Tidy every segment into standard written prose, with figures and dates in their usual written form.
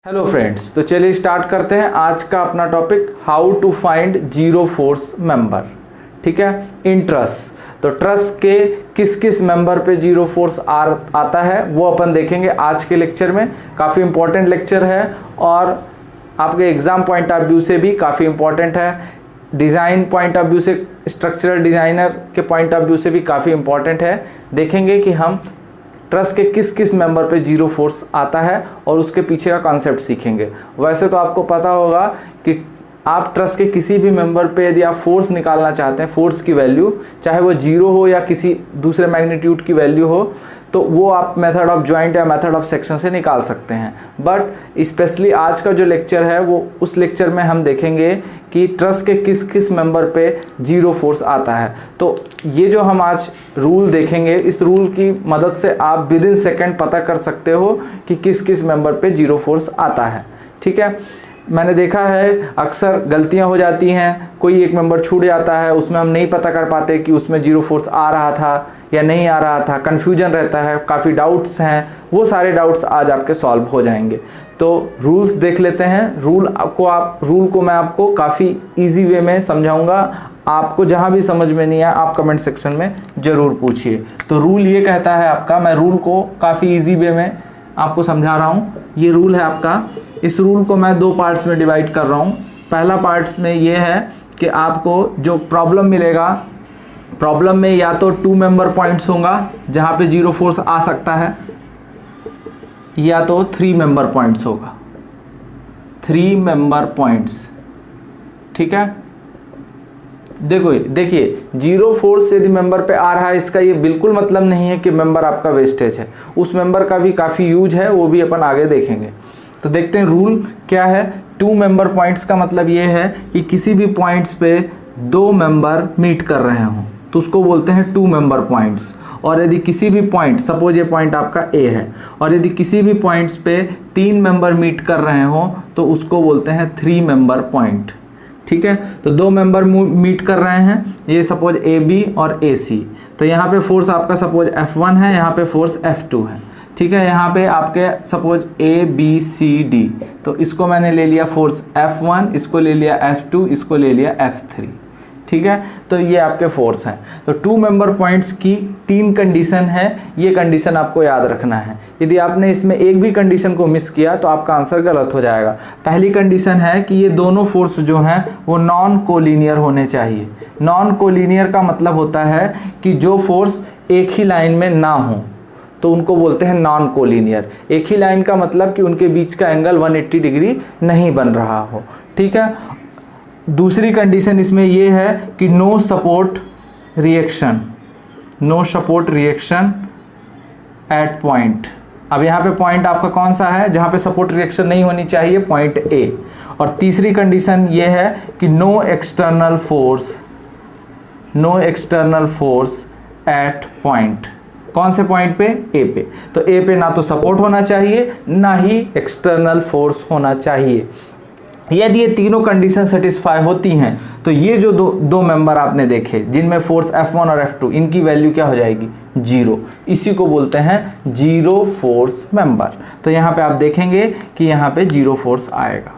Hello friends, तो चलिए start करते हैं आज का अपना topic how to find zero force member. ठीक है, इन ट्रस। तो ट्रस के किस किस मेंबर पे जीरो फोर्स आता है वो अपन देखेंगे आज के लेक्चर में। काफ़ी इंपॉर्टेंट लेक्चर है और आपके एग्जाम पॉइंट ऑफ व्यू से भी काफ़ी इंपॉर्टेंट है, डिज़ाइन पॉइंट ऑफ व्यू से, स्ट्रक्चरल डिज़ाइनर के पॉइंट ऑफ व्यू से भी काफ़ी इंपॉर्टेंट है। देखेंगे कि हम ट्रस के किस किस मेंबर पे जीरो फोर्स आता है और उसके पीछे का कॉन्सेप्ट सीखेंगे। वैसे तो आपको पता होगा कि आप ट्रस के किसी भी मेंबर पे यदि आप फोर्स निकालना चाहते हैं, फोर्स की वैल्यू चाहे वो जीरो हो या किसी दूसरे मैग्नीट्यूड की वैल्यू हो, तो वो आप मेथड ऑफ जॉइंट या मेथड ऑफ सेक्शन से निकाल सकते हैं। बट स्पेशली आज का जो लेक्चर है वो उस लेक्चर में हम देखेंगे कि ट्रस के किस किस मेंबर पे जीरो फोर्स आता है। तो ये जो हम आज रूल देखेंगे, इस रूल की मदद से आप विद इन सेकेंड पता कर सकते हो कि किस किस मेंबर पे जीरो फोर्स आता है। ठीक है, मैंने देखा है अक्सर गलतियां हो जाती हैं, कोई एक मेंबर छूट जाता है, उसमें हम नहीं पता कर पाते कि उसमें जीरो फोर्स आ रहा था या नहीं आ रहा था, कन्फ्यूजन रहता है, काफ़ी डाउट्स हैं। वो सारे डाउट्स आज आपके सॉल्व हो जाएंगे। तो रूल्स देख लेते हैं। रूल को मैं आपको काफ़ी इजी वे में समझाऊंगा। आपको जहां भी समझ में नहीं आया आप कमेंट सेक्शन में ज़रूर पूछिए। तो रूल ये कहता है आपका, मैं रूल को काफ़ी इजी वे में आपको समझा रहा हूँ। ये रूल है आपका। इस रूल को मैं दो पार्ट्स में डिवाइड कर रहा हूँ। पहला पार्ट्स में ये है कि आपको जो प्रॉब्लम मिलेगा, प्रॉब्लम में या तो 2 मेंबर पॉइंट्स होगा जहाँ पे जीरो फोर्स आ सकता है, या तो 3 मेंबर पॉइंट्स होगा, 3 मेंबर पॉइंट्स। ठीक है, देखिए जीरो फोर्स यदि मेंबर पे आ रहा है, इसका ये बिल्कुल मतलब नहीं है कि मेंबर आपका वेस्टेज है। उस मेंबर का भी काफ़ी यूज है, वो भी अपन आगे देखेंगे। तो देखते हैं रूल क्या है। 2 मेंबर पॉइंट्स का मतलब ये है कि किसी भी पॉइंट्स पे 2 मेंबर मीट कर रहे हों तो उसको बोलते हैं 2 मेंबर पॉइंट्स। और यदि किसी भी पॉइंट, सपोज ये पॉइंट आपका ए है, और यदि किसी भी पॉइंट्स पे 3 मेंबर मीट कर रहे हों तो उसको बोलते हैं 3 मेंबर पॉइंट। ठीक है, तो 2 मेंबर मीट कर रहे हैं, ये सपोज ए बी और ए सी। तो यहाँ पे फोर्स आपका सपोज F1 है, यहाँ पे फोर्स F2 है। ठीक है, यहाँ पे आपके suppose A B C D, तो इसको मैंने ले लिया फोर्स F1, इसको ले लिया F2, इसको ले लिया F3। ठीक है, तो ये आपके फोर्स हैं। तो 2 मेंबर पॉइंट्स की 3 कंडीशन है, ये कंडीशन आपको याद रखना है। यदि आपने इसमें एक भी कंडीशन को मिस किया तो आपका आंसर गलत हो जाएगा। पहली कंडीशन है कि ये दोनों फोर्स जो हैं वो नॉन कोलिनियर होने चाहिए। नॉन कोलिनियर का मतलब होता है कि जो फोर्स एक ही लाइन में ना हो तो उनको बोलते हैं नॉन कोलिनियर। एक ही लाइन का मतलब कि उनके बीच का एंगल 180 डिग्री नहीं बन रहा हो। ठीक है, दूसरी कंडीशन इसमें ये है कि no support reaction, no support reaction at point. अब यहाँ पे पॉइंट आपका कौन सा है जहाँ पे सपोर्ट रिएक्शन नहीं होनी चाहिए? Point A. और तीसरी कंडीशन ये है कि no external force, no external force at point. कौन से पॉइंट पे? ए पे। तो ए पे ना तो सपोर्ट होना चाहिए ना ही एक्सटर्नल फोर्स होना चाहिए। यदि ये तीनों कंडीशन सेटिस्फाई होती हैं तो ये जो दो मेंबर आपने देखे जिनमें फोर्स F1 और F2, इनकी वैल्यू क्या हो जाएगी? 0। इसी को बोलते हैं जीरो फोर्स मेंबर। तो यहाँ पे आप देखेंगे कि यहाँ पे जीरो फोर्स आएगा।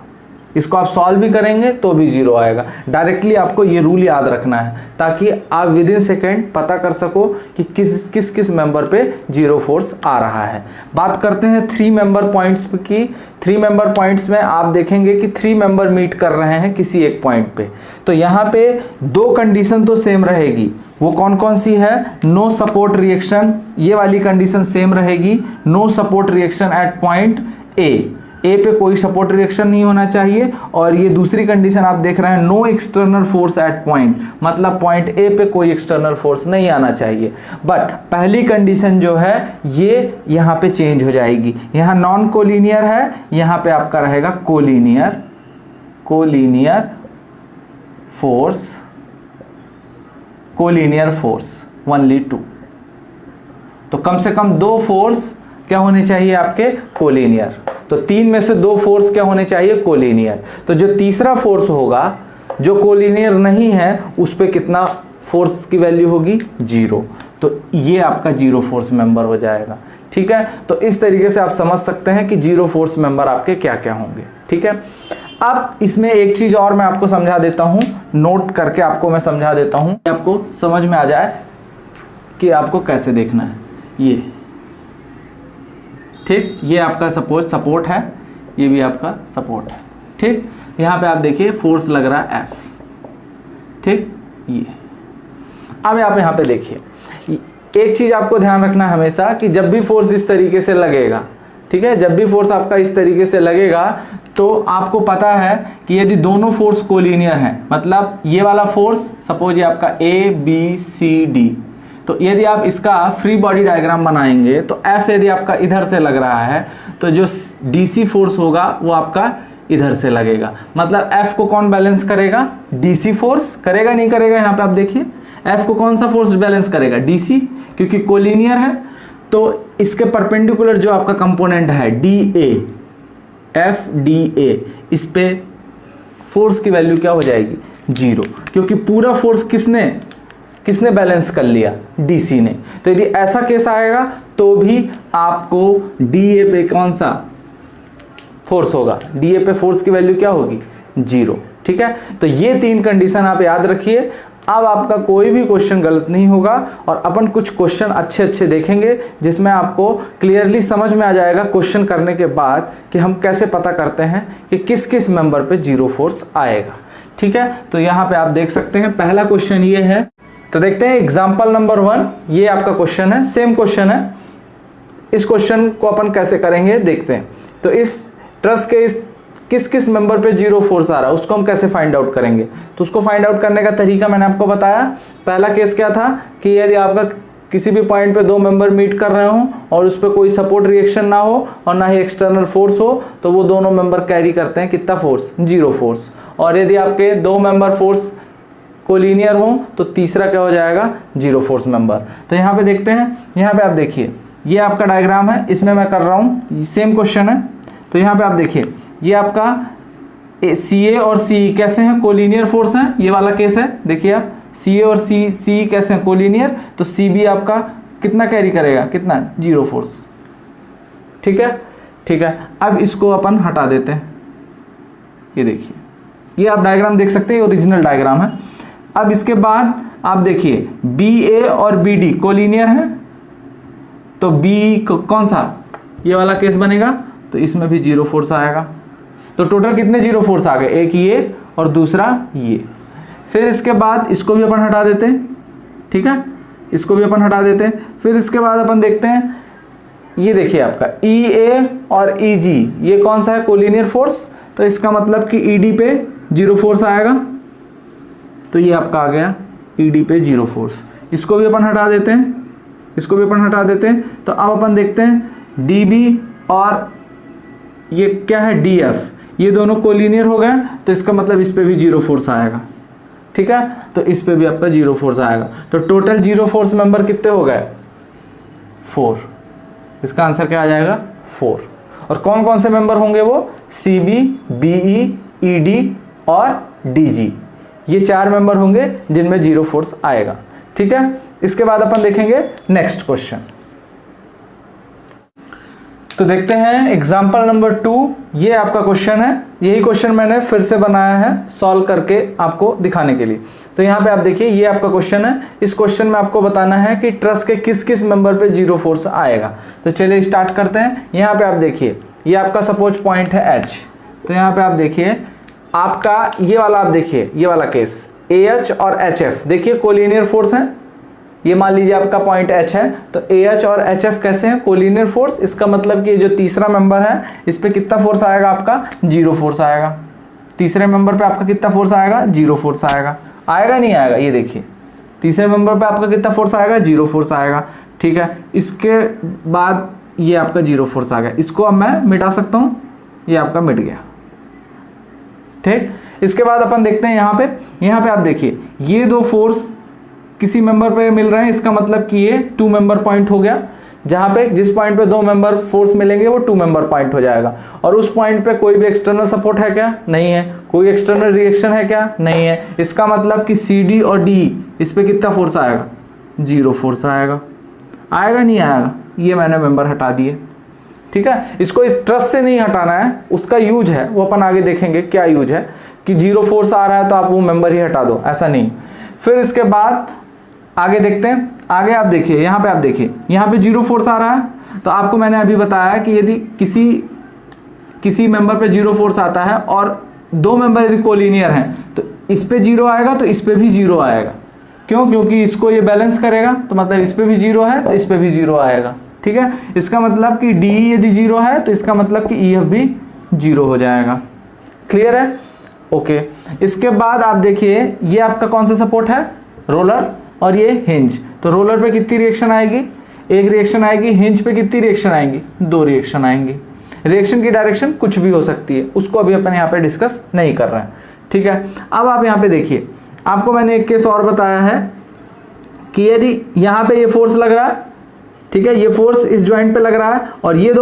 इसको आप सॉल्व भी करेंगे तो भी 0 आएगा। डायरेक्टली आपको ये रूल याद रखना है ताकि आप विद इन सेकेंड पता कर सको कि किस किस मेंबर पे जीरो फोर्स आ रहा है। बात करते हैं 3 मेंबर पॉइंट्स की। 3 मेंबर पॉइंट्स में आप देखेंगे कि 3 मेंबर मीट कर रहे हैं किसी एक पॉइंट पे। तो यहाँ पे 2 कंडीशन तो सेम रहेगी। वो कौन कौन सी है? नो सपोर्ट रिएक्शन, ये वाली कंडीशन सेम रहेगी। No support reaction at point A पे कोई सपोर्ट रिएक्शन नहीं होना चाहिए। और ये दूसरी कंडीशन आप देख रहे हैं no external force at point, मतलब पॉइंट ए पे कोई एक्सटर्नल फोर्स नहीं आना चाहिए। बट पहली कंडीशन जो है ये यहाँ पे चेंज हो जाएगी। यहाँ नॉन कोलिनियर है, यहाँ पे आपका रहेगा collinear, collinear force, collinear force only 2। तो कम से कम 2 फोर्स क्या होने चाहिए आपके? कोलिनियर। तो 3 में से 2 फोर्स क्या होने चाहिए? कोलिनियर। तो जो तीसरा फोर्स होगा जो कोलिनियर नहीं है उस पे कितना फोर्स की वैल्यू होगी? 0। तो ये आपका जीरो फोर्स मेंबर हो जाएगा। ठीक है, तो इस तरीके से आप समझ सकते हैं कि जीरो फोर्स मेंबर आपके क्या क्या होंगे। ठीक है, अब इसमें एक चीज और मैं आपको समझा देता हूं, नोट करके आपको मैं समझा देता हूं, आपको समझ में आ जाए कि आपको कैसे देखना है। ये ठीक, ये आपका सपोर्ट है, ये भी आपका सपोर्ट है। ठीक, यहाँ पे आप देखिए फोर्स लग रहा है F। ठीक, ये अब आप यहाँ पे देखिए, एक चीज आपको ध्यान रखना हमेशा कि जब भी फोर्स इस तरीके से लगेगा, ठीक है, जब भी फोर्स आपका इस तरीके से लगेगा तो आपको पता है कि यदि दोनों फोर्स कोलिनियर हैं, मतलब ये वाला फोर्स सपोज ये आपका ABCD, तो यदि आप इसका फ्री बॉडी डायग्राम बनाएंगे तो F यदि आपका इधर से लग रहा है तो जो DC फोर्स होगा वो आपका इधर से लगेगा। मतलब F को कौन बैलेंस करेगा? DC फोर्स करेगा, नहीं करेगा? यहाँ पे आप देखिए F को कौन सा फोर्स बैलेंस करेगा? DC, क्योंकि कोलिनियर है। तो इसके परपेंडिकुलर जो आपका कंपोनेंट है DA, FDA, इस पे फोर्स की वैल्यू क्या हो जाएगी? 0, क्योंकि पूरा फोर्स किसने बैलेंस कर लिया? DC ने। तो यदि ऐसा केस आएगा तो भी आपको DA पे कौन सा फोर्स होगा? DA पे फोर्स की वैल्यू क्या होगी? 0। ठीक है, तो ये 3 कंडीशन आप याद रखिए। अब आपका कोई भी क्वेश्चन गलत नहीं होगा और अपन कुछ क्वेश्चन अच्छे देखेंगे जिसमें आपको क्लियरली समझ में आ जाएगा क्वेश्चन करने के बाद कि हम कैसे पता करते हैं कि किस किस मेंबर पे जीरो फोर्स आएगा। ठीक है, तो यहाँ पे आप देख सकते हैं पहला क्वेश्चन ये है। तो देखते हैं एग्जाम्पल नंबर 1, ये आपका क्वेश्चन है, सेम क्वेश्चन है। इस क्वेश्चन को अपन कैसे करेंगे देखते हैं। तो इस ट्रस के इस किस किस मेंबर पे जीरो फोर्स आ रहा है उसको हम कैसे फाइंड आउट करेंगे। तो उसको फाइंड आउट करने का तरीका मैंने आपको बताया। पहला केस क्या था कि यदि आपका किसी भी पॉइंट पे 2 मेंबर मीट कर रहे हो और उस पर कोई सपोर्ट रिएक्शन ना हो और ना ही एक्सटर्नल फोर्स हो तो वो दोनों मेंबर कैरी करते हैं कितना फोर्स? Zero force. और यदि आपके 2 मेंबर फोर्स कोलिनियर हो तो तीसरा क्या हो जाएगा? Zero force member. तो यहाँ पे देखते हैं, यहाँ पे आप देखिए ये आपका डायग्राम है, इसमें मैं कर रहा हूँ, सेम क्वेश्चन है। तो यहाँ पे आप देखिए ये आपका CA और CE कैसे हैं? कोलिनियर फोर्स हैं, ये वाला केस है। देखिए आप CA और CE कैसे हैं? कोलिनियर। तो CB आपका कितना कैरी करेगा? कितना? Zero force. ठीक है, ठीक है। अब इसको अपन हटा देते हैं। ये देखिए, ये आप डायग्राम देख सकते हैं, ओरिजिनल डायग्राम है। अब इसके बाद आप देखिए BA और BD कोलिनियर है, तो B कौन सा? ये वाला केस बनेगा, तो इसमें भी जीरो फोर्स आएगा। तो टोटल कितने जीरो फोर्स आ गए? एक ये और दूसरा ये। फिर इसके बाद इसको भी अपन हटा देते हैं। ठीक है, इसको भी अपन हटा देते हैं। फिर इसके बाद अपन देखते हैं, ये देखिए आपका EA और EG ये कौन सा है? Collinear force. तो इसका मतलब कि ED पे जीरो फोर्स आएगा। तो ये आपका आ गया ED पे जीरो फोर्स। इसको भी अपन हटा देते हैं, इसको भी अपन हटा देते हैं। तो अब अपन देखते हैं DB और ये क्या है? DF, ये दोनों कोलिनियर हो गए। तो इसका मतलब इस पे भी जीरो फोर्स आएगा। ठीक है, तो इस पे भी आपका जीरो फोर्स आएगा। तो टोटल जीरो फोर्स मेंबर कितने हो गए? 4। इसका आंसर क्या आ जाएगा? 4। और कौन कौन से मेंबर होंगे वो? CB, BE, ED और DG, ये 4 मेंबर होंगे जिनमें जीरो फोर्स आएगा। ठीक है, इसके बाद अपन देखेंगे नेक्स्ट क्वेश्चन। तो देखते हैं एग्जाम्पल नंबर 2, ये आपका क्वेश्चन है। यही क्वेश्चन मैंने फिर से बनाया है सॉल्व करके आपको दिखाने के लिए। तो यहाँ पे आप देखिए ये आपका क्वेश्चन है। इस क्वेश्चन में आपको बताना है कि ट्रस के किस किस मेंबर पे जीरो फोर्स आएगा। तो चलिए स्टार्ट करते हैं। यहाँ पे आप देखिए ये आपका सपोज पॉइंट है H। तो यहाँ पे आप देखिए आपका ये वाला, आप देखिए ये वाला केस AH और HF, देखिए कोलिनियर फोर्स है। ये मान लीजिए आपका पॉइंट H है, तो AH और HF कैसे हैं? Collinear force. इसका मतलब कि जो तीसरा मेंबर है इस पे कितना फोर्स आएगा आपका? जीरो फोर्स आएगा। तीसरे मेंबर पे आपका कितना फोर्स आएगा? जीरो फोर्स आएगा। आएगा नहीं आएगा? ये देखिए तीसरे मेंबर पे आपका कितना फोर्स आएगा? जीरो फोर्स आएगा। ठीक है, इसके बाद ये आपका जीरो फोर्स आ गया। इसको अब मैं मिटा सकता हूँ, ये आपका मिट गया। ठीक, इसके बाद अपन देखते हैं यहाँ पे आप देखिए ये 2 फोर्स किसी मेंबर पे मिल रहे हैं। इसका मतलब कि ये 2 मेंबर पॉइंट हो गया। जहां पे जिस पॉइंट पे 2 मेंबर फोर्स मिलेंगे वो 2 मेंबर पॉइंट हो जाएगा। और उस पॉइंट पे कोई भी एक्सटर्नल सपोर्ट है क्या? नहीं है। कोई एक्सटर्नल रिएक्शन है क्या? नहीं है। इसका मतलब कि CD और DE इस पे कितना फोर्स आएगा? जीरो फोर्स आएगा। आएगा नहीं आएगा? ये मैंने मेंबर हटा दिए। ठीक है, इसको इस ट्रस्ट से नहीं हटाना है, उसका यूज है वो अपन आगे देखेंगे क्या यूज है, कि जीरो फोर्स आ रहा है तो आप वो मेंबर ही हटा दो, ऐसा नहीं। फिर इसके बाद आगे देखते हैं, आगे आप देखिए यहाँ पे, आप देखिए यहाँ पे जीरो फोर्स आ रहा है, तो आपको मैंने अभी बताया कि यदि किसी मेंबर पे जीरो फोर्स आता है और दो मेंबर यदि कोलिनियर हैं तो इस पे जीरो आएगा तो इस पे भी जीरो आएगा। क्यों? क्योंकि इसको ये बैलेंस करेगा, तो मतलब इस पे भी जीरो है तो इस पे भी जीरो आएगा। ठीक है, इसका मतलब कि डी यदि जीरो है तो इसका मतलब कि ईएफ भी जीरो हो जाएगा। क्लियर है? ओके। इसके बाद आप देखिए ये आपका कौन सा सपोर्ट है, रोलर और ये हिंज। तो रोलर पे कितनी रिएक्शन आएगी, एक रिएक्शन आएगी। हिंज पे कितनी रिएक्शन आएंगी, दो रिएक्शन आएंगी। रिएक्शन की डायरेक्शन कुछ भी हो सकती है, उसको अभी अपन यहाँ पे डिस्कस नहीं कर रहे हैं। ठीक है, अब आप यहाँ पे देखिए, आपको मैंने एक केस और बताया है कि यदि यहाँ पे ये फोर्स लग रहा है, ठीक है, ये फोर्स इस जॉइंट पे लग रहा है और ये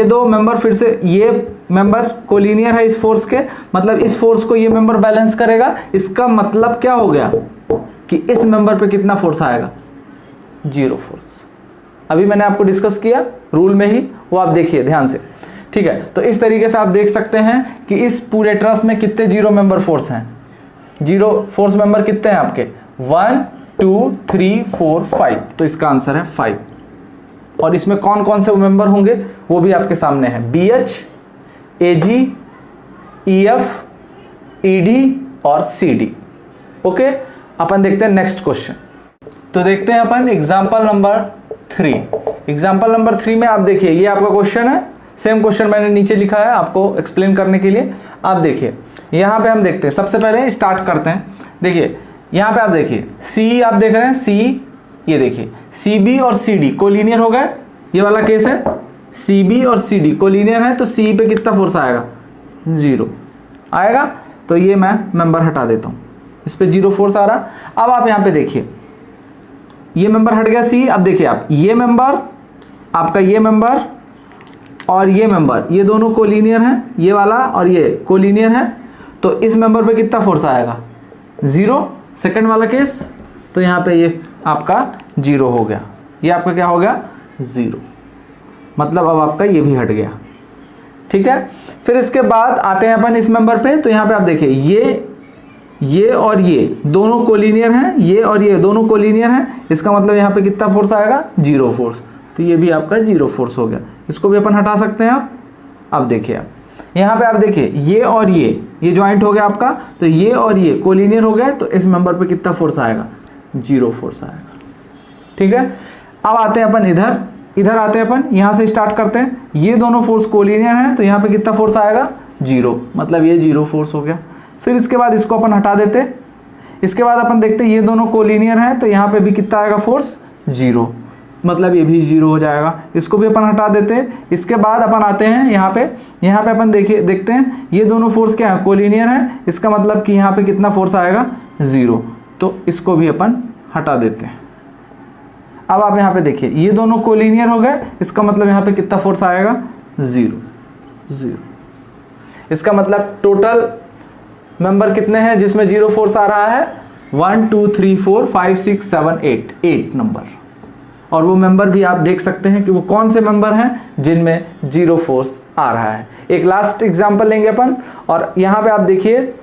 दो मेंबर फिर से, ये मेंबर कोलिनियर है इस फोर्स के, मतलब इस फोर्स को ये मेंबर बैलेंस करेगा। इसका मतलब क्या हो गया कि इस मेंबर पे कितना फोर्स आएगा, जीरो फोर्स। अभी मैंने आपको डिस्कस किया रूल में ही, वो आप देखिए ध्यान से। ठीक है, तो इस तरीके से आप देख सकते हैं कि इस पूरे ट्रस में कितने जीरो मेंबर फोर्स हैं। जीरो फोर्स मेंबर कितने हैं आपके, 1 2 3 4 5, तो इसका आंसर है 5। और इसमें कौन कौन से मेंबर होंगे वो भी आपके सामने है, BH, AG, EF, ED और CD। ओके, अपन देखते हैं नेक्स्ट क्वेश्चन। तो देखते हैं अपन एग्जाम्पल नंबर 3। एग्जाम्पल नंबर 3 में आप देखिए ये आपका क्वेश्चन है, सेम क्वेश्चन मैंने नीचे लिखा है आपको एक्सप्लेन करने के लिए। आप देखिए यहाँ पे हम देखते हैं, सबसे पहले स्टार्ट करते हैं। देखिए यहाँ पे आप देखिए C, आप देख रहे हैं C, ये देखिए CB और CD कोलिनियर हो गए, ये वाला केस है। CB और CD कोलिनियर है तो C पे कितना फोर्स आएगा, जीरो आएगा। तो ये मैं मेंबर हटा देता हूँ, इस पे जीरो फोर्स आ रहा। अब आप यहाँ पे देखिए ये मेंबर हट गया C। अब देखिए आप ये मेंबर, आपका ये मेंबर और ये मेंबर, ये दोनों कोलिनियर हैं, ये वाला और ये कोलिनियर है, तो इस मेंबर पे कितना फोर्स आएगा, जीरो। सेकंड वाला केस, तो यहाँ पे ये आपका जीरो हो गया, ये आपका क्या हो गया, जीरो। मतलब अब आपका ये भी हट गया। ठीक है, फिर इसके बाद आते हैं अपन इस मेंबर पे। तो यहाँ पे आप देखिए ये और ये दोनों कोलिनियर हैं, ये और ये दोनों कोलिनियर हैं, इसका मतलब यहाँ पे कितना फोर्स आएगा, जीरो फोर्स। तो ये भी आपका जीरो फोर्स हो गया, इसको भी अपन हटा सकते हैं आप। अब देखिए आप यहाँ पे आप देखिए ये और ये ज्वाइंट हो गया आपका, तो ये और ये कोलिनियर हो गया, तो इस मेंबर पे कितना फोर्स आएगा, जीरो फोर्स आएगा। ठीक है, अब आते हैं अपन इधर आते हैं अपन, यहाँ से स्टार्ट करते हैं। ये दोनों फोर्स कोलिनियर हैं तो यहाँ पे कितना फोर्स आएगा, जीरो, मतलब ये जीरो फोर्स हो गया। फिर इसके बाद इसको अपन हटा देते। इसके बाद अपन देखते हैं ये दोनों कोलिनियर हैं तो यहाँ पे भी कितना आएगा फोर्स, जीरो, मतलब ये भी जीरो हो जाएगा। इसको भी अपन हटा देते हैं। इसके बाद अपन आते हैं यहाँ पे अपन देखते हैं ये दोनों फोर्स क्या है, कोलिनियर है, इसका मतलब कि यहाँ पे कितना फोर्स आएगा, जीरो, तो इसको भी अपन हटा देते हैं। अब आप यहाँ पे देखिए ये दोनों कोलिनियर हो गए, इसका मतलब यहाँ पे कितना फोर्स आएगा, जीरो। इसका मतलब टोटल मेंबर कितने हैं जिसमें जीरो फोर्स आ रहा है, 1 2 3 4 5 6 7 8 नंबर। और वो मेंबर भी आप देख सकते हैं कि वो कौन से मेंबर हैं जिनमें जीरो फोर्स आ रहा है। एक लास्ट एग्जांपल लेंगे अपन, और यहाँ पे आप देखिए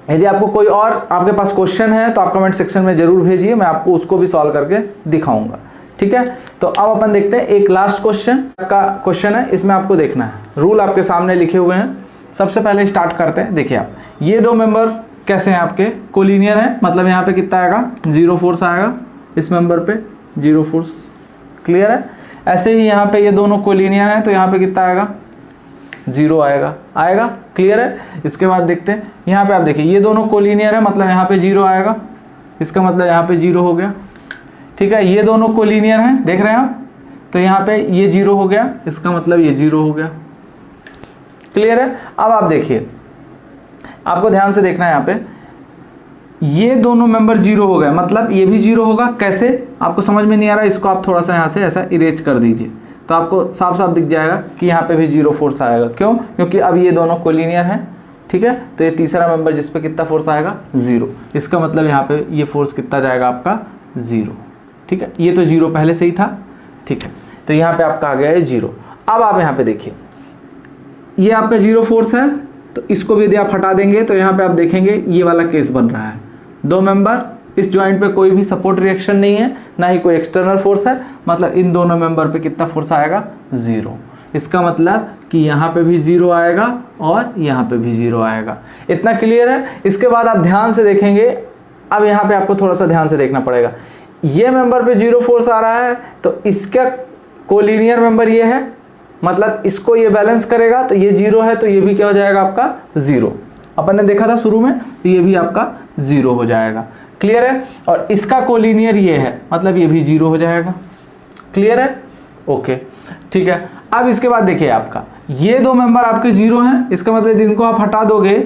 यदि आपको कोई और आपके पास क्वेश्चन है तो आप कमेंट सेक्शन में जरूर भेजिए, मैं आपको उसको भी सॉल्व करके दिखाऊंगा। ठीक है, तो अब अपन देखते हैं एक लास्ट क्वेश्चन है, इसमें आपको देखना है, रूल आपके सामने लिखे हुए हैं। सबसे पहले स्टार्ट करते हैं। देखिए आप ये दो मेंबर कैसे हैं आपके, कोलिनियर हैं, मतलब यहाँ पे कितना आएगा, जीरो फोर्स आएगा, इस मेंबर पे जीरो फोर्स। क्लियर है? ऐसे ही यहाँ पे ये दोनों कोलिनियर हैं तो यहाँ पे कितना आएगा, जीरो आएगा। क्लियर है? इसके बाद देखते हैं यहाँ पे आप देखिए ये दोनों कोलिनियर है, मतलब यहाँ पे जीरो आएगा, इसका मतलब यहाँ पे जीरो हो गया। ठीक है, ये दोनों कोलिनियर हैं, देख रहे हैं आप, तो यहाँ पे ये जीरो हो गया, इसका मतलब ये जीरो हो गया। क्लियर है? अब आप देखिए, आपको ध्यान से देखना है, यहाँ पे ये दोनों मेंबर जीरो हो गए, मतलब ये भी जीरो होगा। कैसे, आपको समझ में नहीं आ रहा, इसको आप थोड़ा सा यहाँ से ऐसा इरेज कर दीजिए तो आपको साफ साफ दिख जाएगा कि यहाँ पे भी जीरो फोर्स आएगा। क्यों? क्योंकि अब ये दोनों कोलिनियर हैं। ठीक है, तो ये तीसरा मेंबर जिस पे कितना फोर्स आएगा, जीरो, इसका मतलब यहाँ पे ये फोर्स कितना जाएगा आपका, जीरो। ठीक है, ये तो जीरो पहले से ही था। ठीक है, तो यहाँ पे आपका आ गया है 0। अब आप यहाँ पे देखिए, ये आपका 0 फोर्स है, तो इसको भी यदि आप हटा देंगे तो यहाँ पे आप देखेंगे ये वाला केस बन रहा है। 2 मेंबर, इस जॉइंट पे कोई भी सपोर्ट रिएक्शन नहीं है, ना ही कोई एक्सटर्नल फोर्स है, मतलब इन दोनों मेंबर पे कितना फोर्स आएगा? 0। इसका मतलब कि यहाँ पे भी 0 आएगा और यहाँ पे भी 0 आएगा। इतना क्लियर है? इसके बाद आप ध्यान से देखेंगे, अब यहाँ पे आपको थोड़ा सा ध्यान से देखना पड़ेगा। ये मेंबर पे 0 फोर्स आ रहा है, तो इसका कोलिनियर मेंबर ये है, मतलब इसको ये बैलेंस करेगा, तो ये 0 है, तो ये भी क्या हो जाएगा आपका? 0। अपन ने देखा था शुरू में, तो ये भी आपका 0 हो जाएगा। क्लियर है? और इसका कोलिनियर ये है, मतलब ये भी 0 हो जाएगा। क्लियर है? ओके, ठीक है। अब इसके बाद देखिए, आपका ये 2 मेंबर आपके 0 हैं, इसका मतलब इनको आप हटा दोगे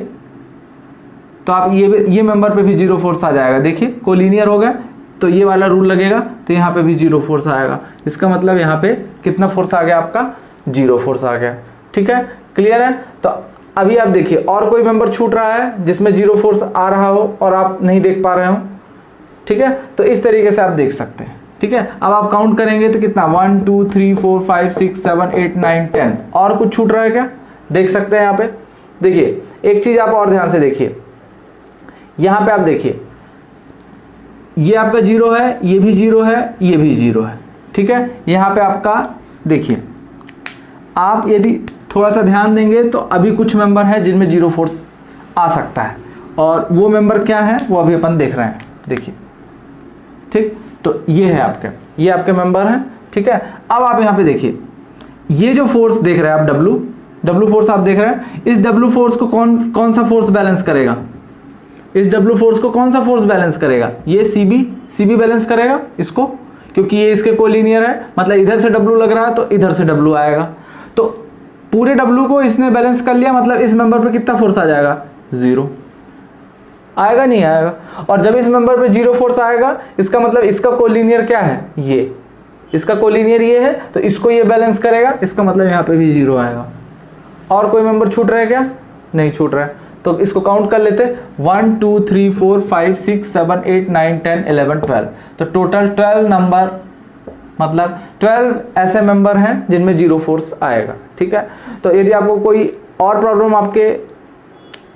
तो आप ये मेंबर पे भी 0 फोर्स आ जाएगा। देखिए कोलिनियर हो गया, तो ये वाला रूल लगेगा, तो यहाँ पे भी 0 फोर्स आएगा। इसका मतलब यहाँ पे कितना फोर्स आ गया आपका? 0 फोर्स आ गया। ठीक है, क्लियर है? तो अभी आप देखिए, और कोई मेंबर छूट रहा है जिसमें 0 फोर्स आ रहा हो और आप नहीं देख पा रहे हो। ठीक है, तो इस तरीके से आप देख सकते हैं। ठीक है, अब आप काउंट करेंगे तो कितना? 1 2 3 4 5 6 7 8 9 10। और कुछ छूट रहा है क्या? देख सकते हैं यहाँ पे। देखिए एक चीज आप और ध्यान से देखिए, यहाँ पे आप देखिए, ये आपका 0 है, ये भी 0 है, ये भी 0 है। ठीक है, यहाँ पे आपका देखिए, आप यदि थोड़ा सा ध्यान देंगे तो अभी कुछ मेंबर हैं जिनमें 0 फोर्स आ सकता है, और वो मेंबर क्या है वो अभी अपन देख रहे हैं। देखिए, ठीक, तो ये है आपके, ये आपके मेंबर हैं। ठीक है, अब आप यहाँ पे देखिए, ये जो फोर्स देख रहे हैं आप, डब्लू फोर्स आप देख रहे हैं, इस डब्लू फोर्स को कौन सा फोर्स बैलेंस करेगा? इस डब्लू फोर्स को कौन सा फोर्स बैलेंस करेगा? ये सीबी बैलेंस करेगा इसको, क्योंकि ये इसके कोलिनियर है, मतलब इधर से डब्लू लग रहा है तो इधर से डब्लू आएगा। तो पूरे डब्लू को इसने बैलेंस कर लिया, मतलब इस मेंबर पे कितना फोर्स आ जाएगा? 0 आएगा, नहीं आएगा। और जब इस मेंबर पे 0 फोर्स आएगा, इसका मतलब इसका कोलिनियर क्या है? ये, इसका कोलिनियर ये है, तो इसको ये बैलेंस करेगा, इसका मतलब यहाँ पे भी 0 आएगा। और कोई मेंबर छूट रहा है क्या? नहीं छूट रहा है, तो इसको काउंट कर लेते। 1 2 3 4 5 6 7 8 9 10 11 12। तो टोटल 12 नंबर, मतलब 12 ऐसे मेंबर हैं जिनमें 0 फोर्स आएगा। ठीक है, तो यदि आपको कोई और प्रॉब्लम आपके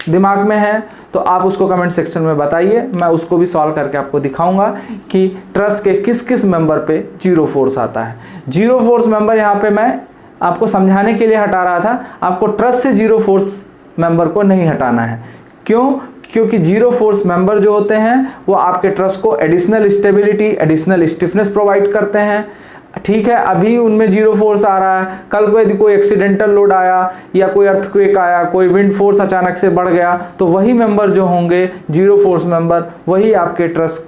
दिमाग में है तो आप उसको कमेंट सेक्शन में बताइए, मैं उसको भी सॉल्व करके आपको दिखाऊंगा कि ट्रस के किस किस मेंबर पे 0 फोर्स आता है। 0 फोर्स मेंबर यहाँ पे मैं आपको समझाने के लिए हटा रहा था, आपको ट्रस से 0 फोर्स मेंबर को नहीं हटाना है। क्यों? क्योंकि 0 फोर्स मेंबर जो होते हैं वो आपके ट्रस को additional stability, additional stiffness provide करते हैं। ठीक है, अभी उनमें 0 फोर्स आ रहा है, कल को यदि कोई एक्सीडेंटल लोड आया या कोई अर्थक्वेक आया, कोई विंड फोर्स अचानक से बढ़ गया, तो वही मेंबर जो होंगे 0 फोर्स मेंबर, वही आपके ट्रस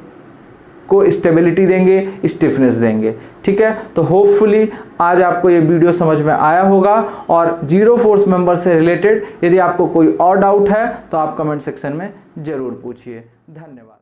को स्टेबिलिटी देंगे, स्टिफनेस देंगे। ठीक है, तो होपफुली आज आपको ये वीडियो समझ में आया होगा, और 0 फोर्स मेंबर से रिलेटेड यदि आपको कोई और डाउट है तो आप कमेंट सेक्शन में ज़रूर पूछिए। धन्यवाद।